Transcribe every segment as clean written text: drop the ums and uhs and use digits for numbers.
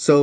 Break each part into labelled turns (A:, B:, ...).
A: So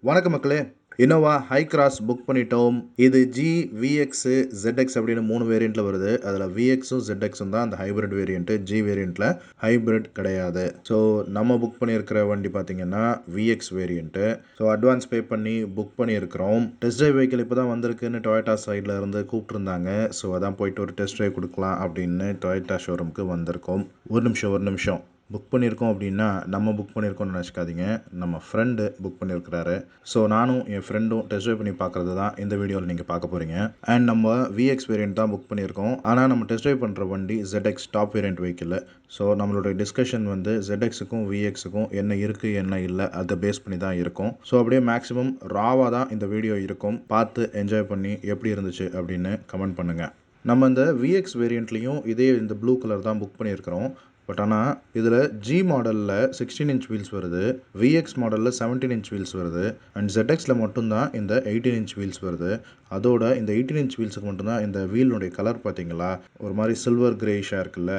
A: வணக்கம் மக்களே, Innova Hycross book பண்ணிட்டோம். இது G, VX, ZX அப்படின்னு 3 வேரியண்ட்டில் வருது. அதில் VXும் ZXும் தான் அந்த ஹைப்ரிட் வேரியண்ட்டு. G வேரியண்ட்டில் ஹைப்ரிட் கிடையாது. ஸோ நம்ம புக் பண்ணியிருக்கிற வண்டி பார்த்தீங்கன்னா VX variant. So advance pay பண்ணி புக் பண்ணியிருக்கிறோம். டெஸ்ட் ட்ரைவ் வெஹிக்கிள் இப்போ தான் வந்திருக்குன்னு டொயோட்டா சைடில் இருந்து கூப்பிட்டுருந்தாங்க. ஸோ அதான் போயிட்டு ஒரு டெஸ்ட் ட்ரைவ் கொடுக்கலாம் அப்படின்னு டொயோட்டா ஷோரூமுக்கு வந்திருக்கோம். ஒரு நிமிஷம் புக் பண்ணியிருக்கோம் அப்படின்னா நம்ம புக் பண்ணியிருக்கோம்னு நினச்சிக்காதீங்க, நம்ம ஃப்ரெண்டு புக் பண்ணியிருக்கிறாரு. ஸோ நானும் என் ஃப்ரெண்டும் டெஸ்ட் ட்ரைவ் பண்ணி பார்க்குறது தான் இந்த வீடியோவில் நீங்கள் பார்க்க போகிறீங்க. அண்ட் நம்ம VX வேரியண்ட் தான் புக் பண்ணியிருக்கோம். ஆனால் நம்ம டெஸ்ட் ட்ரைவ் பண்ணுற வண்டி ZX top variant vehicle. So நம்மளோட டிஸ்கஷன் வந்து ZXுக்கும் VXுக்கும் என்ன இருக்குது என்ன இல்லை அதை பேஸ் பண்ணி தான் இருக்கும். ஸோ அப்படியே மேக்ஸிமம் ராவாக தான் இந்த வீடியோ இருக்கும். பார்த்து என்ஜாய் பண்ணி எப்படி இருந்துச்சு அப்படின்னு கமெண்ட் பண்ணுங்கள். நம்ம இந்த VX வேரியண்ட்லேயும் இதே இந்த ப்ளூ கலர் தான் புக் பண்ணியிருக்கிறோம். பட் ஆனால் இதில் G மாடலில் 16 இன்ச் வீல்ஸ் வருது, VX மாடலில் 17 இன்ச் வீல்ஸ் வருது, அண்ட் ZXில் மட்டும்தான் இந்த 18 இன்ச் வீல்ஸ் வருது. அதோட இந்த 18 இன்ச் வீல்ஸுக்கு மட்டும்தான் இந்த வீலுடைய கலர் பார்த்தீங்களா ஒரு மாதிரி சில்வர் கிரேஷாக இருக்குல்ல.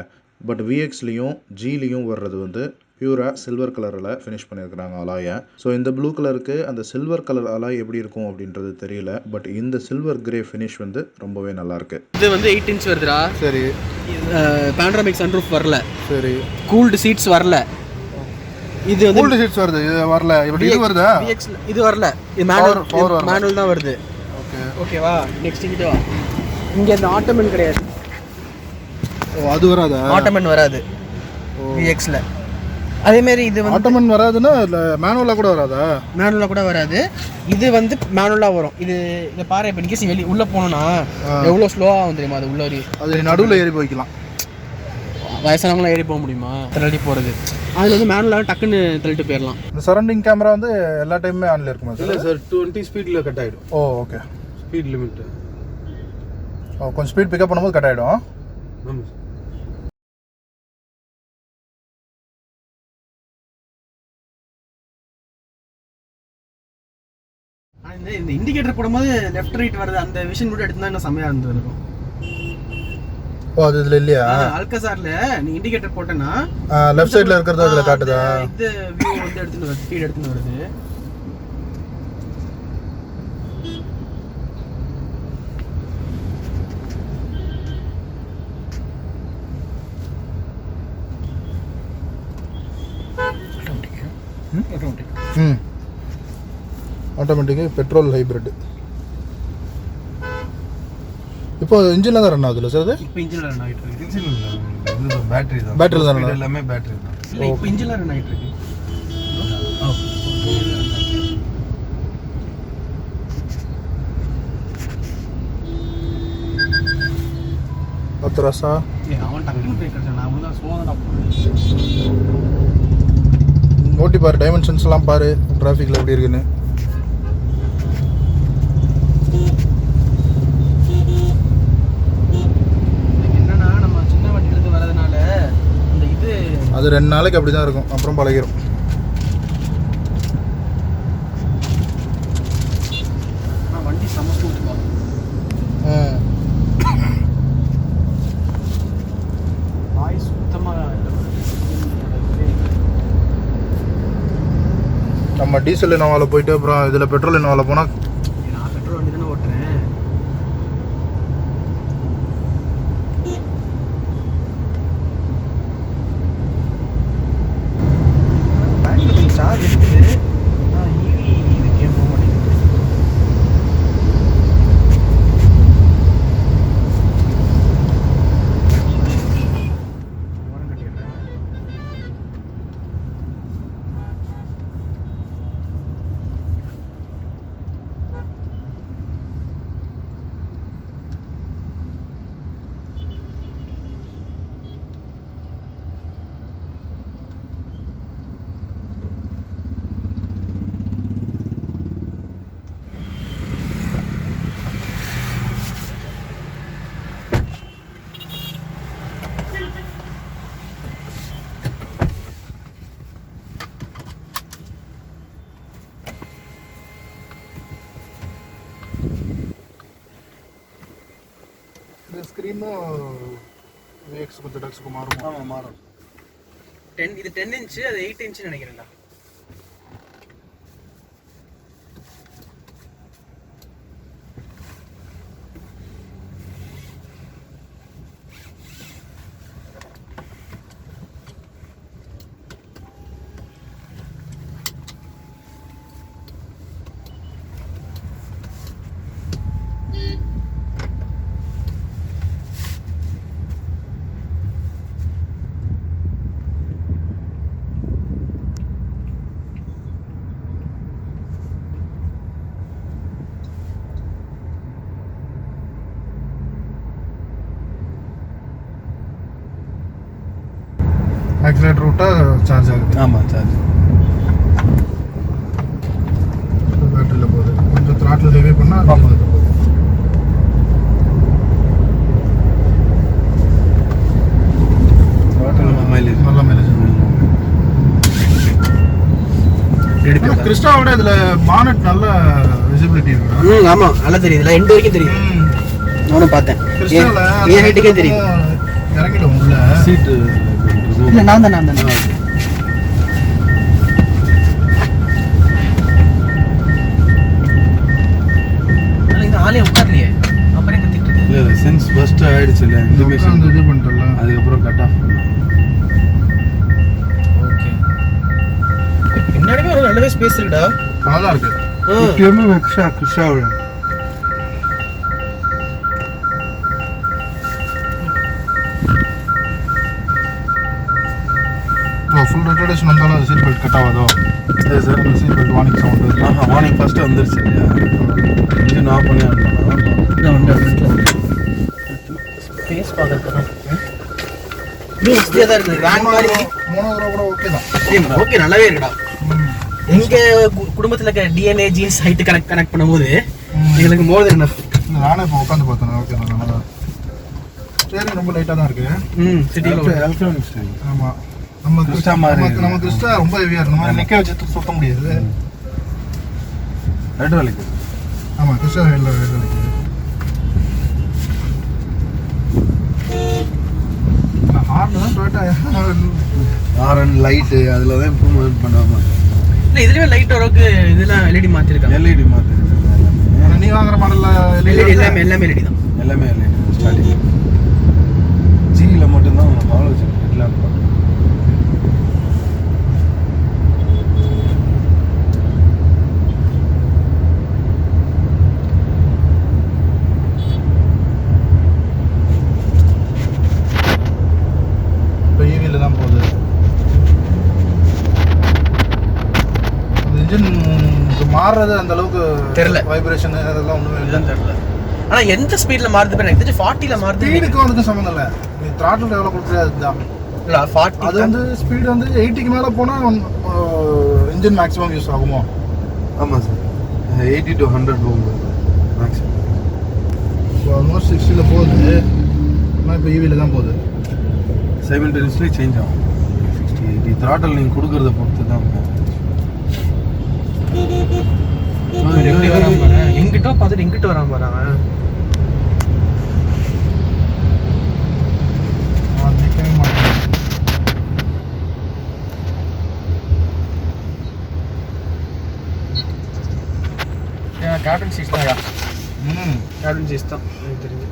A: பட் VXலேயும் Gலேயும் வர்றது வந்து பியூராக சில்வர் கலரில் ஃபினிஷ் பண்ணியிருக்கிறாங்க அலாயை. ஸோ இந்த ப்ளூ கலருக்கு அந்த சில்வர் கலர் அலாய் எப்படி இருக்கும் அப்படின்றது தெரியல. பட் இந்த சில்வர் கிரே ஃபினிஷ் வந்து ரொம்பவே நல்லாயிருக்கு.
B: இது வந்து 8 இன்ச் வருதுடா.
C: சரி.
B: பேனராமிக் சன்ரூஃப் வரல.
C: சரி.
B: கூல்டு சீட்ஸ் வரல. இது வந்து
C: கூல்டு சீட்ஸ் வருது, இது வரல. இப்படி இது வருதா?
B: VX இது வரல. இது மேனுவல் தான் வருது.
C: ஓகே.
B: ஓகேவா? நெக்ஸ்ட் இங்க வா. இங்க இந்த ஆட்டோமன் கிடையாது.
C: ஓ, அது வராதா?
B: ஆட்டோமன் வராது VXல. அதே மாதிரி இது வந்து
C: ஆட்டோமன் வராதுன்னா மேனுவலாக கூட வராதா?
B: மேனுவலாக கூட வராது. இது வந்து மேனுவலாக வரும். இது இந்த பாரு, இப்போ நிற்கி வெளியே உள்ளே போனோன்னா எவ்வளோ ஸ்லோவாக வந்து தெரியுமா? அது உள்ளே
C: அது நடுவில் ஏறி போய்க்கலாம்.
B: வயசானவங்களாம் ஏறி போக முடியுமா? தள்ளி போகிறது. அதில் வந்து மேனுவலாக டக்குன்னு தள்ளிட்டு போயிடலாம்.
C: இந்த சரௌண்டிங் கேமரா வந்து எல்லா டைமுமே ஆன்ல இருக்குமா சார்?
D: இல்லை சார், 20 ஸ்பீடில் கட் ஆகிடும்.
C: Oh, okay.
D: Speed limit.
C: Oh, கொஞ்சம் ஸ்பீட் பிக்கப் பண்ணும்போது கட் ஆகிடும்.
D: ஆமாம் சார்.
B: இந்த இண்டிகேட்டர் போடும்போது லெஃப்ட் ரைட் வருது, அந்த விஷன் மட்டும் எடுத்து தான் இன்னும் செம்மையாக இருந்திருக்கும்.
C: ஓ, அது இதில் இல்லையா?
B: அல்கசாரில் நீ இண்டிகேட்டர் போட்டேன்னா
C: லெஃப்ட் சைடில் இருக்கிறது அதில் காட்டுதா?
B: இது வியூ வந்து எடுத்துன்னு வருது, ஸ்பீட் எடுத்துன்னு வருது.
C: Automatic petrol hybrid. இப்போ இன்ஜினில் தான் ரன் ஆகுதுல்ல சார்? அது
B: இப்போ இன்ஜினில் ரன் ஆகிட்டு இருக்கு.
D: இன்ஜின் இல்லை, பேட்டரி தான்.
C: பேட்டரி தான்
D: எல்லாமே பேட்டரி தான்.
B: இல்லை, இப்போ இன்ஜினில் ரன் ஆகிட்டு இருக்கு.
C: பத்து ரசா.
B: அவன் டக்குனு பிரேக் அடிச்சான். நான் வந்து ஸ்லோவாக தான் போகிறேன்.
C: ஓட்டி பாரு, டைமென்ஷன்ஸ்லாம் பாரு, டிராஃபிக்கில் எப்படி இருக்குன்னு.
B: என்னன்னா நம்ம சின்ன வண்டியிலேருந்து வரதுனால அந்த இது
C: அது 2 நாளைக்கு அப்படி தான் இருக்கும், அப்புறம் பழகிடும்.
B: வண்டி சமஸ்கூட்டுப்பா. வாய் சுத்தமாக
C: நம்ம டீசல் இனோவாவில் போயிட்டு அப்புறம் இதில் பெட்ரோல் இனோவாவில் போனால்
B: நான் பெட்ரோல் வண்டி தானே ஓட்டுறேன். பேட்டரி சார்ஜ் இருக்குது. ஈவி இதுக்கே போக மாட்டேங்குது. ஓரம் கட்டிடுறேன்.
C: இந்த ஸ்க்ரீனும் VXக்கும் ZXக்கும் மாறும்.
D: ஆமாம், மாறும்.
B: இது 10 இன்ச்சு, அது 8 இன்ச்சு நினைக்கிறேன்டா.
C: ஆக்சிலேட்டர் விட்டா சார்ஜ் ஆகுது.
D: ஆமாம் சார்ஜ்.
C: பேட்டரியில் போகுது. கொஞ்சம் த்ராட்டில் ஹெவி பண்ணால் போகுது.
D: மைலேஜ்
C: நல்ல மைலேஜ். கிறிஸ்டாவோட இதுல பானட் நல்ல விசிபிலிட்டி இருக்கு.
B: ஆமா நல்லா தெரியுது. இல்லை எண்டு வரைக்கும் தெரியுது. நானும் பார்த்தேன். என் ஹைட்டுக்கே தெரியுது.
C: இறங்கிடும் உள்ள
D: சீட்டு.
B: இல்லை நான் தான் ஆளே உட்கார்லையே அப்புறம் கத்திட்டு இருக்கு.
D: இல்லை சென்ஸ் ஃபர்ஸ்ட் ஆயிடுச்சு இல்லை இன்டிமேஷன்
C: இது பண்ணிட்டல.
D: அதுக்கப்புறம் கட் ஆஃப்.
B: ஓகே பின்னாடியே ஒரு நல்லவே ஸ்பேஸ் இருக்குடா.
C: நல்லா இருக்கு.
D: 50 mm எக்ஸ்ட்ரா கிறிஸ்டாவோட.
C: ஃபுல் ரொட்டேஷன் வந்தாலும் அது சீட் பெல்ட் கட் ஆகாதோ?
D: சரி sir.
C: Seat belt warning sound.
D: Warning first வந்துருச்சு இல்லையா? இன்ஜின் ஆஃப் பண்ணி
B: ஸ்பேஸ் பார்க்கறதுக்கு இது வசதியாக தான் இருக்குது. வேன் மாதிரி
C: 3000 கூட ஓகே தான்.
B: ஓகே நல்லாவே இருக்குடா. எங்க குடும்பத்தில் இருக்க டிஎன்ஏ ஜீன்ஸ் ஹைட்டு கனெக்ட் பண்ணும்போது எங்களுக்கு மோர் தென் எனஃப்.
C: நானே இப்போ உட்காந்து பார்த்தேன். ஓகே தான் நல்லா. ஸ்டேரிங் ரொம்ப லைட்டாக தான் இருக்கு.
B: சிட்டியில்
D: எலக்ட்ரானிக்ஸ்.
C: ஆமாம். நம்ம
D: கிறிஸ்டா மாதிரி
C: நம்ம கிறிஸ்டா ரொம்ப ஹெவியாக இருக்கு. நம்ம நிற்க வச்சு சுத்த முடியாது.
D: ஹைட்ராலிக்.
C: ஆமாம் கிறிஸ்டா ஹைட்ராலிக். ஹார்ன் தான் டொயோட்டா
D: ஆரன் லைட்டு அதில் தான் இம்ப்ரூவ்மெண்ட் பண்ணுவாங்க.
B: இல்லை இதுலேயே லைட் ஓரளவுக்கு இதெல்லாம் எல்இடி மாற்றிருக்காங்க.
D: எல்இடி மாற்றிருக்காங்க.
C: நீ வாங்குற மாடலில்
B: எல்இடி எல்லாமே எல்இடி தான்.
D: எல்லாமே எல்இடி ஸ்டார்டிங். ஜியில் மட்டும்தான் காலேஜ் எல்லாம்.
C: ஈவியில் தான் போகுது. இன்ஜின் மாறுறது அந்த அளவுக்கு
B: தெரியல.
C: வைப்ரேஷன் அதெல்லாம் ஒன்றுமே இல்லை.
B: தெரியல. ஆனால் எந்த ஸ்பீடில் மாறுது எனக்கு தெரிஞ்சு 40ல் மாறுது.
C: ஸ்பீடுக்கும் அதுக்கு சம்மந்தம் இல்லை. நீ த்ராட்டில் எவ்வளோ கொடுக்குறது அதுதான்.
B: இல்லை 40
C: அது வந்து ஸ்பீடு வந்து 80க்கு மேலே போனால் இன்ஜின் மேக்ஸிமம் யூஸ் ஆகுமோ?
D: ஆமாம் சார். 80 to 100 போகும்போது மேக்ஸிமம்.
C: இப்போ ஆல்மோஸ்ட் 60ல் போகுது. ஆனால் இப்போ ஈவியில் தான் போகுது.
D: சைமல்டேனியஸ்லி சேஞ்ச் ஆகும். 60, 80 த்ராட்டல் நீங்கள் கொடுக்குறத பொறுத்து தான்.
B: எங்கிட்ட பார்த்துட்டு எங்கிட்ட வராம போறாங்க.
C: நிற்கவே மாட்டேன்.
B: கேப்டன் சீட்ஸ் தான்.
C: கேபின் சீட்ஸ் தான் எனக்கு தெரிஞ்சு.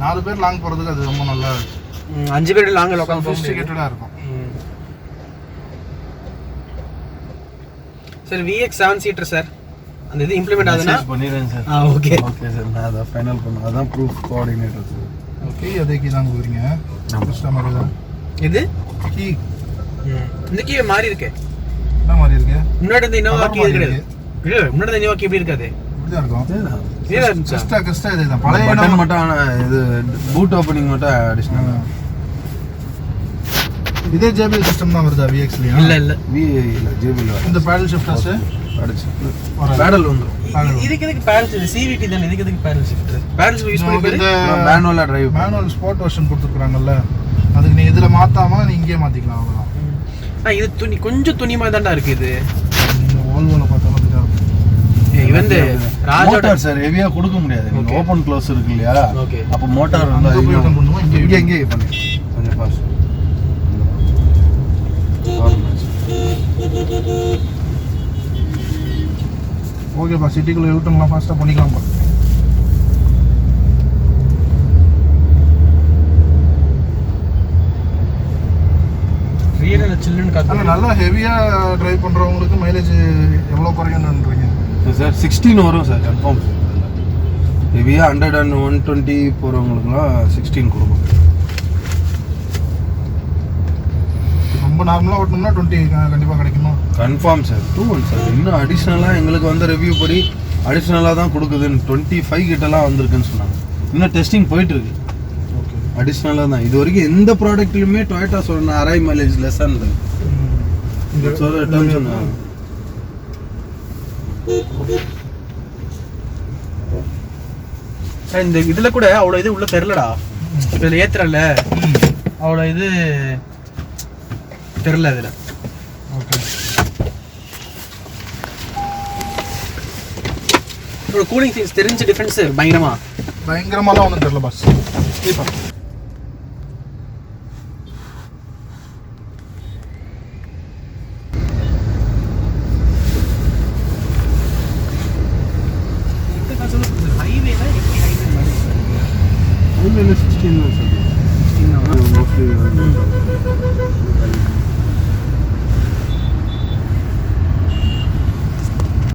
C: 4 பேர் லாங் போகிறதுக்கு அது ரொம்ப நல்லா
B: 5 பேர் லாங்கில் உட்காந்து
C: சொஃபிஸ்டிகேட்டடாக இருக்கும்.
B: Sir VX 7 seater sir. அந்த இது இம்ப்ளிமெண்ட் ஆகுதுன்னா
D: பண்ணிடுறேன் சார்.
B: Okay
D: okay sir. நான் அதை ஃபைனல் பண்ணுவேன். அதான் ப்ரூஃப் கோஆர்டினேட்டர் சார்.
C: ஓகே அதே கீ தான் கொடுக்குறீங்க. ஃபஸ்ட்டாக மாதிரி தான்
B: இது
C: கீ.
B: இந்த கீ மாறி இருக்கு.
C: என்ன மாதிரி இருக்கு?
B: முன்னாடி இந்த இன்னோவா கீ கிடையாது. இல்லை முன்னாடி இந்த இன்னோவா கீ எப்படி இருக்காது?
C: இப்படி தான் இருக்கும்.
B: இதே இருந்துச்சா?
C: கிறிஸ்டா இதே தான். பழைய
D: பட்டன் மட்டும் ஆனால் இது பூட் ஓப்பனிங் மட்டும் அடிஷ்னல்.
C: இதே ஜேபிஎல் சிஸ்டம் தான் வருதா VX-லயா?
B: இல்லை
D: இல்லை ஜேபிஎல்
C: இந்த பேடல் ஷிஃப்டர்ஸ்
D: அடிச்சு பேடல் வந்துடும்.
B: இதுக்கு எதுக்கு பேடல்? CVT தானே. இதுக்கு எதுக்கு பேடல் ஷிஃப்டர்? பேடல் யூஸ் பண்ணி
C: இந்த
D: மேனுவலாக டிரைவ்
C: மேனுவல் ஸ்போர்ட் வெர்ஷன் கொடுத்துருக்காங்கல்ல, அதுக்கு நீ இதில் மாற்றாம நீ இங்கேயே மாற்றிக்கலாம். அவ்வளோதான்.
B: இது துணி கொஞ்சம் துணி மாதிரி தான்டா இருக்கு. இது
C: ஓல்வோவில் பார்த்தாலும் அப்படிதான் இருக்கும்.
B: வந்து
D: மோட்டார் சார் ஹெவியாக கொடுக்க முடியாது. நீங்கள் ஓப்பன் க்ளோஸ் இருக்கு இல்லையா?
B: ஓகே.
D: அப்போ மோட்டார்
C: அங்கே போய் ஓப்பன் பண்ணுவோம்.
D: இங்கே பண்ணி கொஞ்சம் ஃபாஸ்ட்.
C: ஓகேப்பா, சிட்டிக்குள்ளே யூட்டர்ன்லாம் ஃபாஸ்ட்டாக பண்ணிக்கலாம்ப்பா.
B: ரியல் சில்லுன்னு காத்து.
C: ஆனால் நல்லா ஹெவியாக ட்ரைவ் பண்ணுறவங்களுக்கு மைலேஜ் எவ்வளோ குறையும்ன்றீங்க
D: சார்? 16 வரும் சார் கன்ஃபார்ம். ஹெவியாக 100 and 120 போகிறவங்களுக்குலாம் 16 கொடுக்கும்.
C: ரொம்ப நார்மலாக ஓட்டணும்னா 20 கண்டிப்பாக கிடைக்குமா?
D: Confirm sir. 2 சார். இன்னும் அடிஷ்னலாக எங்களுக்கு வந்து ரிவ்யூ படி அடிஷ்னலாக தான் கொடுக்குதுன்னு 25 கிட்டலாம் வந்திருக்குன்னு சொன்னாங்க. இன்னும் டெஸ்டிங் போயிட்டுருக்கு.
C: ஓகே.
D: அடிஷ்னலாக தான். இது வரைக்கும் எந்த ப்ராடக்ட்லையுமே டொயோட்டா சொன்ன அரை மைலேஜ் லெஸ்ஸாக இருந்தது.
B: இந்த இதில் கூட அவ்வளோ இது உள்ள தெரிலடா. இதில் ஏற்றுறல அவ்வளோ இது தெரில இதில்.
C: ஓகே.
B: கூலிங் திங்ஸ் தெரிஞ்ச டிஃபரன்ஸ்
C: பயங்கரமாலாம் ஒன்றும் தெரியல பாஸ்.
D: ஹைவேல 16 தான் சார். மோஸ்ட்லி